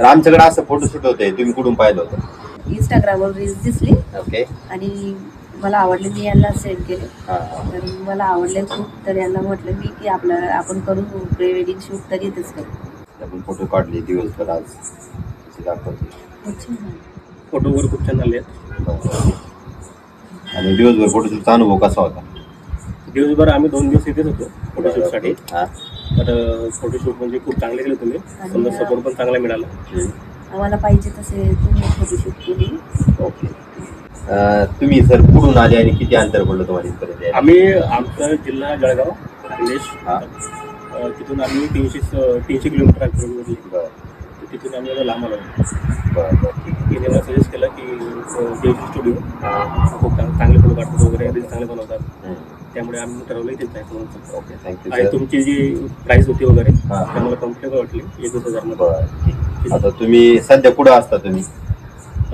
तर आमच्याकडे असं फोटोशूट होते, तुम्ही कुठून पाहिलं होतं? इंस्टाग्रामवर रील्स दिसली ओके. आणि मला आवडले, मी यांना सेंड केले. हां. तर मला आवडले खूप. तर यांना म्हटलं मी की आपण करू प्री वेडिंग शूट, तर इथेच करू. आपण फोटो काढले दिवसभर, आज ते दाखवते. अच्छा. फोटो वगैरे खूप छान आले आहेत. आणि दिवसभर फोटोशूटचा अनुभव कसा होता? दिवसभर आम्ही 2 दिवस इथेच होतो फोटोशूटसाठी. हां. तर फोटोशूट म्हणजे खूप चांगले केले तुम्ही, समजा सपोर्ट पण चांगला मिळाला. आम्हाला पाहिजे तसे तुम्ही फोटोशूट केली. ओके. तुम्ही सर कुठून आले आणि किती अंतर पडलं तुम्हाला इथपर्यंत यायला? आम्ही आमचा जिल्हा जळगाव खानदेश. हां. तिथून आम्ही 300 किलोमीटर अंतरावरती. बरं तिथून आम्ही एवढं लांब आलो. बरं बरं, ठीक आहे. तिने मला सजेस्ट केलं की देवजी स्टुडिओ खूप चांगले फोटो काढतात वगैरे, रील्स चांगले बनवतात. त्यामुळे आम्ही ठरवलं इथेच जायचं म्हणून. ओके, थँक्यू आणि सर. तुमची जी प्राईस होती वगैरे हां. ते मला कम्फर्टेबल वाटली. 21,000 मध्ये. बरं, ठीक. आता तुम्ही सध्या कुठं असता तुम्ही?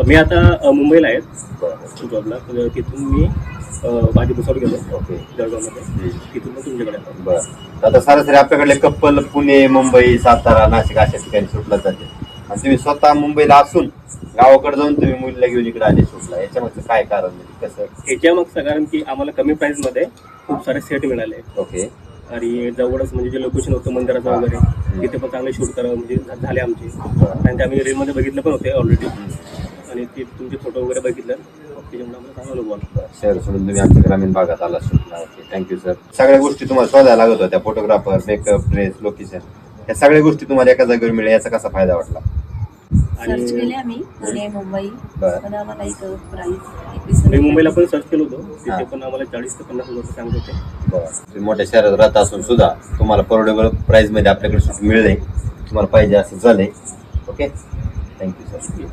मी आता मुंबईला आहे बरं. जॉबला. तर तिथून मी माझी भुसावळ गेलो ओके. जळगावमध्ये. तिथून मग तुमच्याकडे आलो. बरं. आता सरासरी आपल्याकडले कप्पल पुणे, मुंबई, सातारा, नाशिक अशा ठिकाणी शूटला जाते, आणि तुम्ही स्वतः मुंबईला असून गावाकडे जाऊन तुम्ही मुलीला घेऊन इकडे आले शूटला, याच्यामध्ये काय कारण, म्हणजे कसं? याच्या मागचं कारण की आम्हाला कमी प्राईसमध्ये खूप सारे सेट मिळाले. ओके. आणि जवळच म्हणजे जे लोकेशन होतं मंदिराचं हां. वगैरे, तिथे पण चांगले शूट करा म्हणजे झाले आमचे. आणि ते आम्ही रीलमध्ये बघितलं पण होते ऑलरेडी. आणि ते तुमचे फोटो वगैरे बघितलं, त्याच्यामुळे आम्हाला चांगला अनुभव आला. शहर सोडून तुम्ही आमच्या ग्रामीण भागात आला शूटला. Okay, thank you sir. सगळ्या गोष्टी तुम्हाला शोधायला लागत होत्या, फोटोग्राफर, मेकअप, ड्रेस, लोकेशन, या सगळ्या गोष्टी तुम्हाला एका जागेवर मिळेल, याचा कसा फायदा वाटला? सर्च केले आम्ही पुणे, मुंबई. बरं. पण आम्हाला इथं प्राईस मी मुंबईला पण सर्च केलं होतं. हां. तिथे पण आम्हाला 40 ते 50 हजार सांगत होते. बरं. तुम्ही मोठ्या शहरात राहत असून सुद्धा तुम्हाला परवडेबल प्राईसमध्ये आपल्याकडे शूट मिळले, तुम्हाला पाहिजे असं झालंय. Okay, thank you sir.